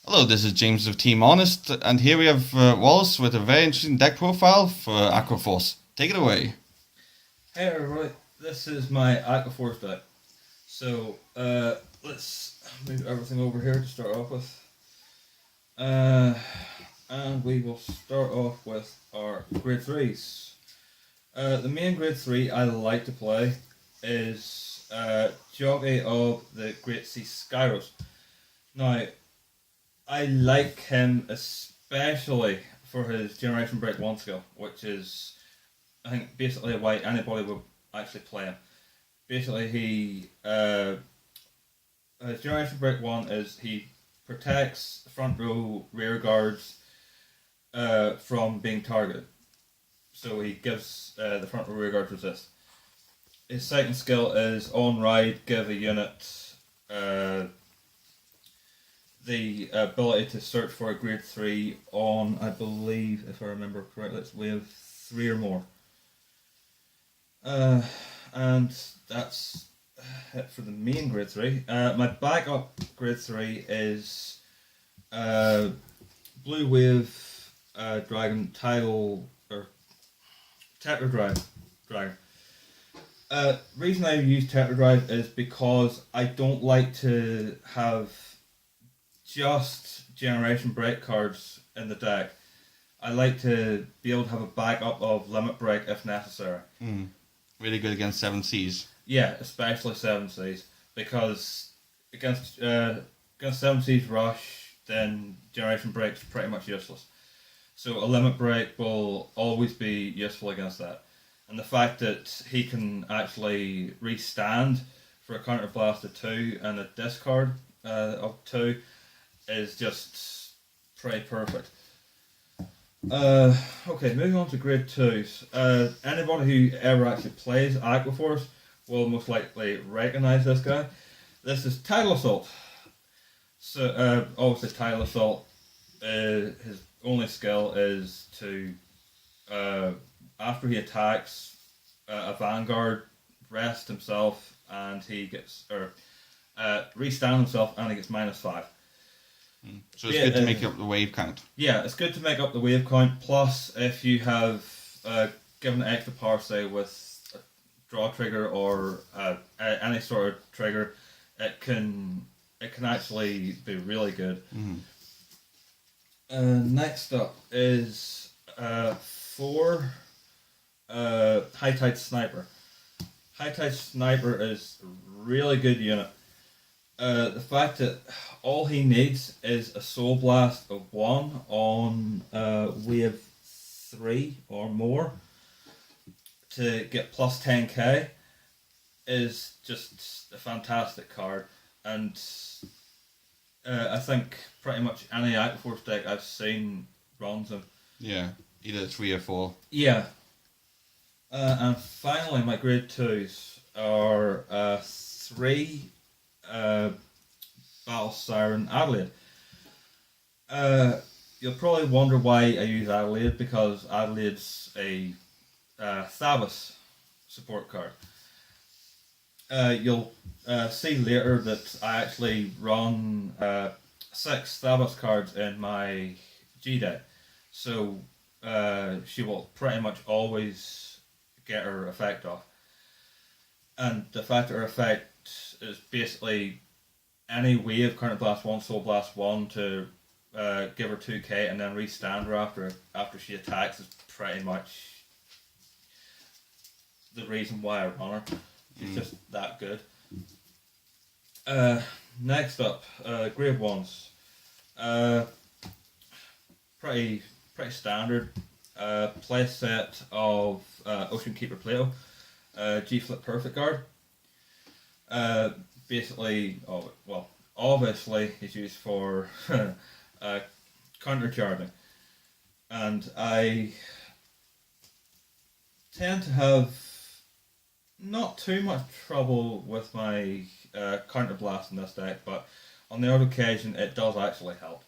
Hello, this is James of Team Honest, and here we have Wallace with a very interesting deck profile for Aqua Force. Take it away. Hey everybody, this is my Aqua Force deck. So, let's move everything over here to start off with. And we will start off with our grade 3s. The main grade 3 I like to play is Jockey of the Great Sea Skyros. Now, I like him especially for his Generation Break 1 skill, which is, I think, basically why anybody would actually play him. Basically, his Generation Break 1 is he protects front row rear guards from being targeted. So he gives the front row rear guards resist. His second skill is on ride, give a unit the ability to search for a grade 3 on, I believe, if I remember correctly, it's wave 3 or more. And that's it for the main grade 3. My backup grade 3 is Blue Wave Dragon Tidal, or Tetra-drive Dragon. Reason I use Tetra-drive is because I don't like to have just Generation Break cards in the deck. I like to be able to have a backup of Limit Break if necessary. Really good against 7 Cs. Yeah, especially 7 Cs, because against 7 Cs rush, then Generation Break's pretty much useless. So a Limit Break will always be useful against that. And the fact that he can actually restand for a Counter Blast of 2 and a discard of 2 is just pretty perfect. Okay, moving on to grade 2s. Anybody who ever actually plays Aqua Force will most likely recognise this guy. This is Tidal Assault. So, obviously Tidal Assault, his only skill is to, after he attacks a Vanguard, rest himself, and he gets, restand himself and he gets -5. So it's good to make up the wave count. Yeah, it's good to make up the wave count. Plus, if you have given extra power, say with a draw trigger or any sort of trigger, it can actually be really good. Next up is 4 High Tide Sniper. High Tide Sniper is a really good unit. The fact that all he needs is a Soul Blast of 1 on wave 3 or more to get plus 10k is just a fantastic card, and I think pretty much any Aqua Force deck I've seen runs him. Yeah, either 3 or 4. Yeah. And finally, my grade 2s are 3 Battle Siren Adelaide. You'll probably wonder why I use Adelaide, because Adelaide's a Thabas support card. You'll see later that I actually run 6 Thabas cards in my G deck, so she will pretty much always get her effect off. And the fact that her effect is basically any wave Counter Blast 1, Soul Blast 1 to give her 2k and then restand her after she attacks is pretty much the reason why I run her. She's just that good. Next up, grade 1s. Pretty standard. Play set of Ocean Keeper Plato, G-Flip Perfect Guard. Basically, obviously he's used for counter charging, and I tend to have not too much trouble with my counter blast in this deck, but on the odd occasion it does actually help.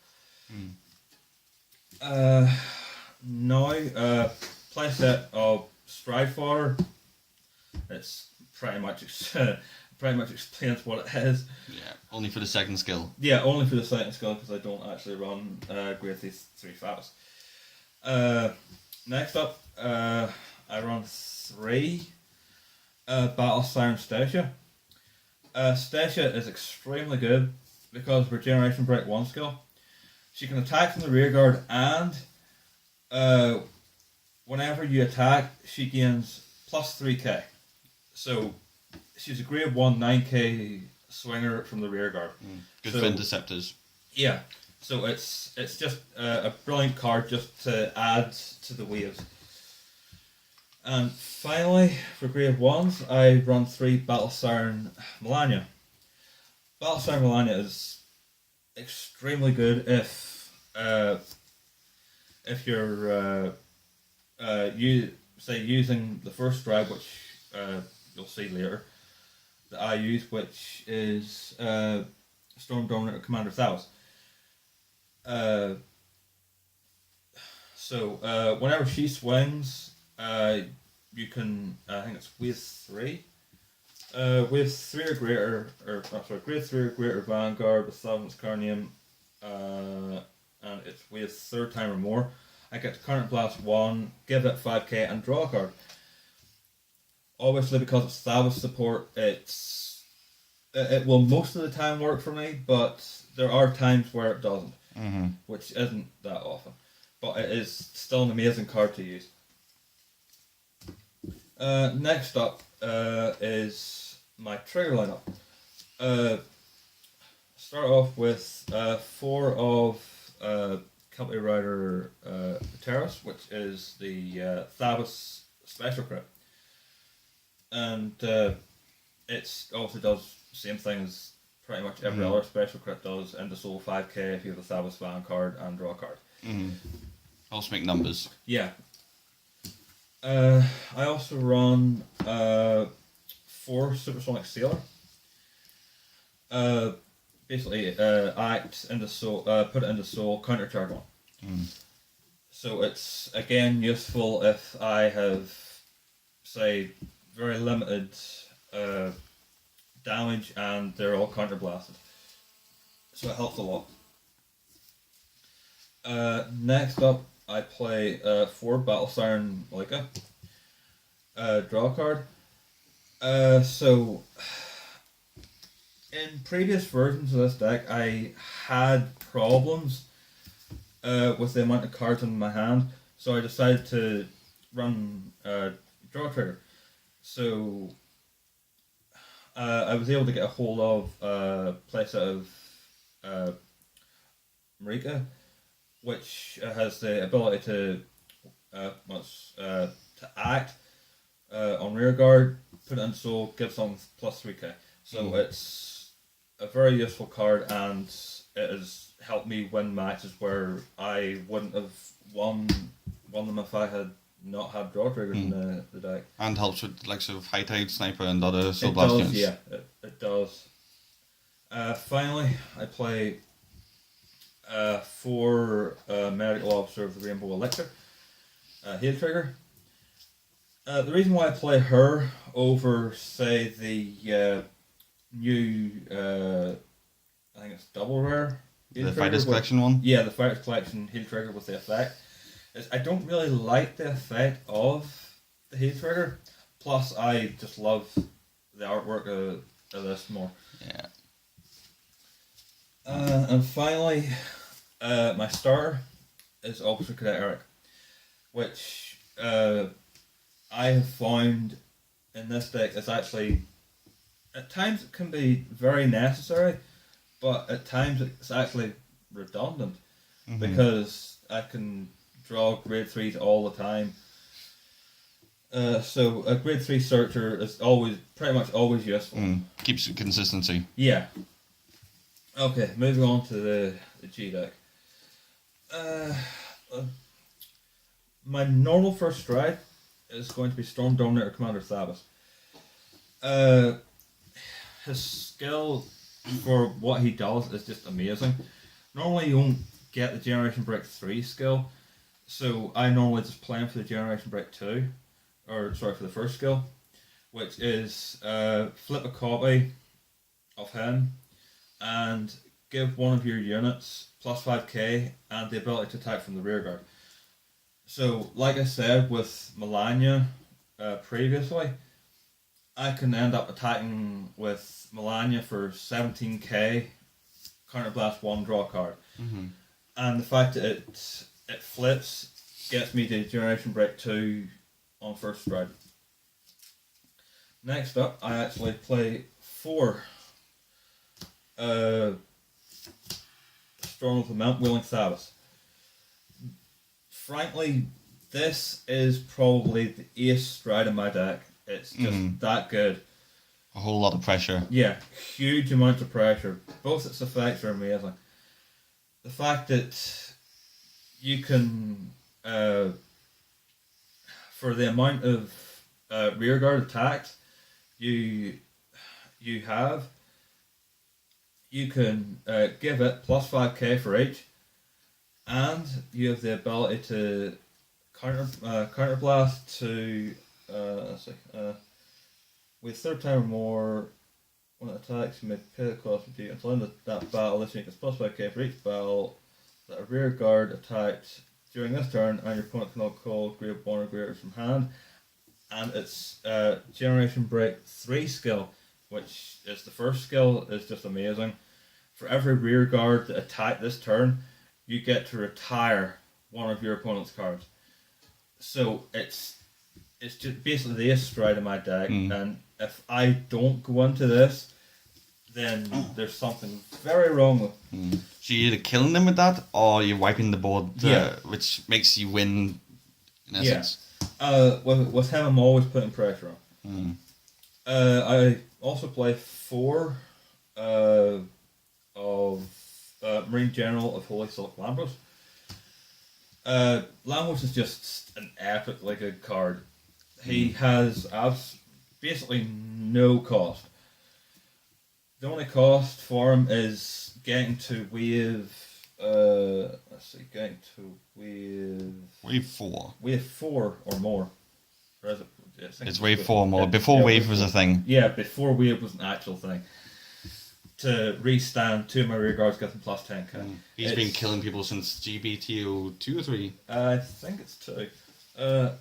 Now, playset of Stride Fodder. It's pretty much pretty much explains what it is. Yeah, only for the second skill. Yeah, only for the second skill because I don't actually run Grade 3 Fabs. Next up, I run 3 Battle Siren Stacia. Stacia is extremely good because of her Generation Break 1 skill. She can attack from the rear guard, and whenever you attack, she gains plus 3k. So she's a grade 1 9k swinger from the rear guard. Good for interceptors. Yeah, so it's just a brilliant card just to add to the waves. And finally, for grade 1s, I run 3 Battle Siren Melania. Battle Siren Melania is extremely good if you're using the first drive, which you'll see later, that I use, which is Storm Dominator Commander Thalos. So whenever she swings, you can, I think it's wave 3. Wave 3 or greater, grade 3 or greater Vanguard with Salvance Carnium, and it's wave 3rd time or more. I get to Current Blast 1, give it 5k, and draw a card. Obviously, because it's Thalos support, it will most of the time work for me, but there are times where it doesn't, which isn't that often. But it is still an amazing card to use. Next up is my trigger lineup. Start off with 4 of Company Rider Tetra, which is the Thalos Special Crit. And it obviously does the same thing as pretty much every other Special Crit does, into Soul 5k if you have a Thalos Van card and draw a card. Also make numbers. Yeah. I also run 4 Supersonic Sailor. Basically, act into soul, put it into soul, countercharge 1. So it's again useful if I have, say, very limited damage and they're all counterblasted. So it helps a lot. Next up, I play 4 Battle Siren Malika. Draw a card. So in previous versions of this deck, I had problems with the amount of cards in my hand, so I decided to run Draw Trigger. So I was able to get a hold of playset of Marika, which has the ability to act on rear guard, put it in soul, give something plus 3k. So it's a very useful card, and it has helped me win matches where I wouldn't have won them if I had not had draw triggers in the deck. And helps with like sort of High Tide, Sniper, and other Soul It Blast does, units. yeah, it does. Finally, I play 4 Medical Officer of the Rainbow Elixir, Heal Trigger. The reason why I play her over, say, the new, I think it's double rare. The Fighters Collection one? Yeah, the Fighters Collection Heal Trigger with the effect, is I don't really like the effect of the Heal Trigger. Plus, I just love the artwork of this more. Yeah. And finally, my starter is Officer Cadet Eric, which I have found in this deck is actually, at times it can be very necessary, but at times it's actually redundant, because I can draw grade 3s all the time. So a grade 3 searcher is pretty much always useful. Keeps consistency. Yeah. Okay, moving on to the G deck. My normal first stride is going to be Storm Dominator Commander Thalos. His skill for what he does is just amazing. Normally you won't get the Generation Break 3 skill, so I normally just play him for the Generation Break 2, for the first skill, which is flip a copy of him and give one of your units plus 5k and the ability to attack from the rear guard. So, like I said with Melania previously, I can end up attacking with Melania for 17k, counterblast 1, draw a card. Mm-hmm. And the fact that it flips gets me to Generation Break 2 on first stride. Next up, I actually play 4 Storm of the Mount Wheeling Sabbath. Frankly, this is probably the ace stride in my deck. It's just that good. A whole lot of pressure. Yeah, huge amounts of pressure. Both its effects are amazing. The fact that you can, for the amount of rearguard attacks you have, you can give it plus 5k for each, and you have the ability to counterblast to with third time or more. When it attacks, you may pay the cost of until end of that battle. This unit gets plus 5k for each battle that a rear guard attacked during this turn, and your opponent cannot call grade 1 or greater from hand. And it's Generation Break 3 skill, which is the first skill, is just amazing. For every rear guard that attacked this turn, you get to retire one of your opponent's cards. So it's just basically the ace stride in my deck, and if I don't go into this, then there's something very wrong with it. So you're either killing them with that, or you're wiping the board, which makes you win, in essence. With him, I'm always putting pressure on. I also play 4 of Marine General of Holy Silk Lambros. Lambros is just an epically good card. He has basically no cost. The only cost for him is getting to wave. Getting to wave 4. Wave 4 or more. Or is it? It's wave 4 or more. Before wave was a thing. Yeah, before wave was an actual thing. To restand 2 of my rear guards, get them plus 10k. He's been killing people since GBTO 2 or 3. I think it's 2.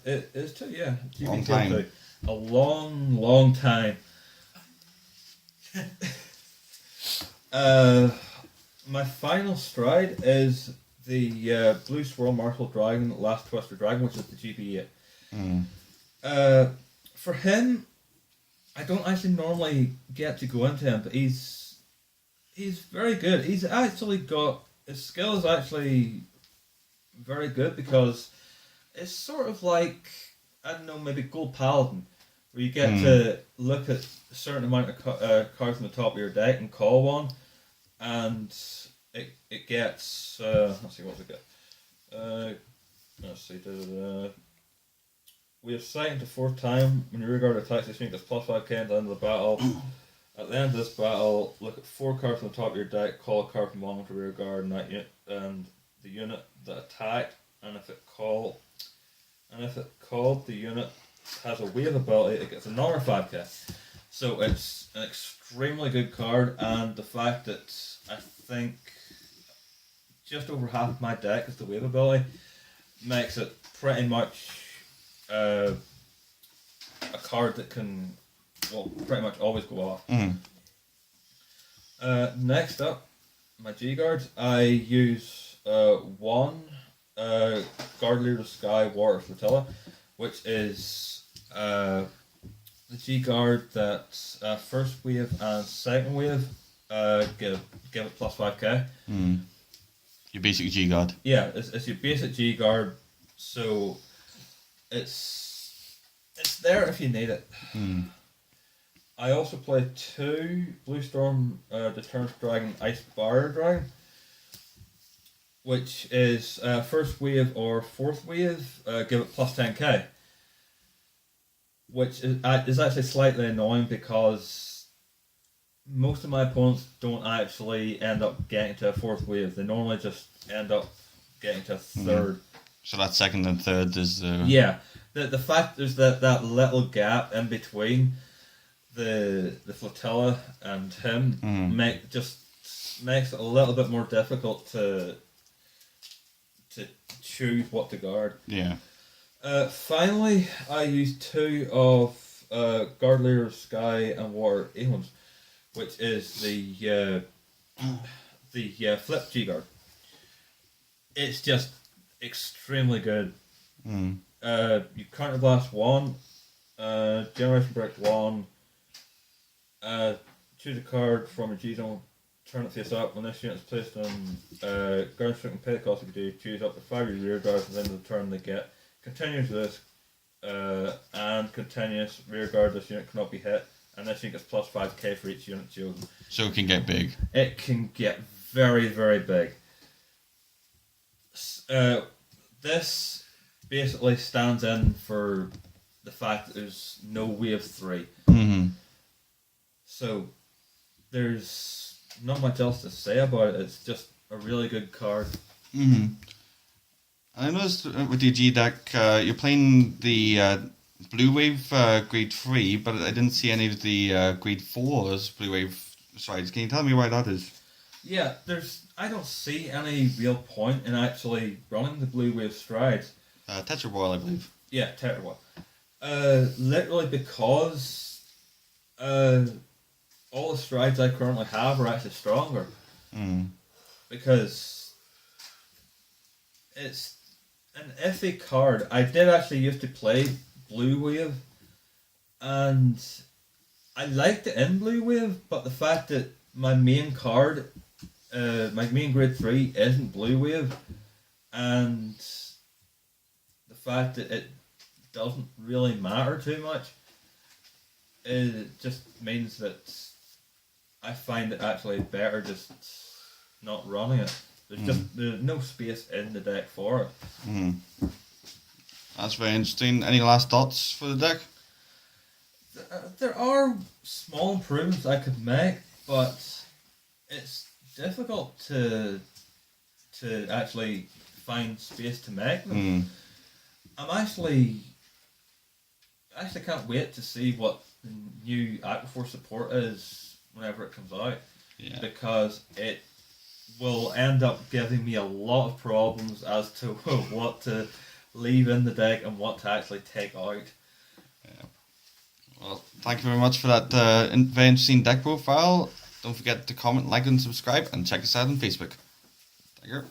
It is 2, yeah. Long time. 2. A long, long time. My final stride is the Blue Swirl Martial Dragon, Last Twister Dragon, which is the GB8. For him, I don't actually normally get to go into him, but he's very good. He's actually got, his skill is actually very good, because it's sort of like, I don't know, maybe Gold Paladin, where you get to look at a certain amount of cards on the top of your deck and call one, and it gets, let's see, what's it get? Let's see, we have second to fourth time when your rear guard attacks this unit gets plus 5k at the end of the battle. At the end of this battle, look at 4 cards from the top of your deck, call a card from one with the rear guard and that unit, and the unit that attacked, and if it called the unit has a wave ability, it gets another 5k. So it's an extremely good card, and the fact that I think just over half of my deck is the wave ability makes it pretty much a card that can, well, pretty much always go off. Next up, my G guards. I use 1 Guard Leader of Sky Water Flotilla, which is the G guard that first wave and second wave give it plus 5k. Your basic G guard. Yeah, it's your basic G guard, so it's there if you need it. I also play 2 Blue Storm Deterrence Dragon Ice Barrier Dragon, which is first wave or fourth wave, give it plus 10k. Which is actually slightly annoying, because most of my opponents don't actually end up getting to a fourth wave. They normally just end up getting to a third. So that second and third is... Yeah, the fact there's that little gap in between the flotilla and him makes it a little bit more difficult to choose what to guard. Yeah. Finally, I used 2 of Guard Leader Sky and Water Eons, which is the flip G guard. It's just extremely good. You counterblast 1, generation break 1. Choose a card from a G zone, turn it face up. When this unit is placed on guard strict and pay the cost if you do, choose up to 5 of your rear guards within the turn they get. Continues this, and continuous rear guard. This unit cannot be hit, and this unit gets plus 5k for each unit chosen. So it can get big. It can get very, very big. This basically stands in for the fact that there's no wave 3. So there's not much else to say about it. It's just a really good card. I noticed with your G deck, you're playing the Blue Wave Grade 3, but I didn't see any of the Grade 4's Blue Wave strides. Can you tell me why that is? Yeah, I don't see any real point in actually running the Blue Wave strides. Tetra-drive, I believe. Yeah, Tetra-drive. Literally because all the strides I currently have are actually stronger. Because it's an iffy card. I did actually used to play Blue Wave, and I liked it in Blue Wave, but the fact that my main card, my main grade 3 isn't Blue Wave, and the fact that it doesn't really matter too much, it just means that I find it actually better just not running it. There's no space in the deck for it. That's very interesting. Any last thoughts for the deck? There are small improvements I could make, but it's difficult to actually find space to make them. I actually can't wait to see what the new Aqua Force support is whenever it comes out, because it will end up giving me a lot of problems as to what to leave in the deck and what to actually take out. Well, thank you very much for that very interesting deck profile. Don't forget to comment, like and subscribe, and check us out on Facebook. Thank you.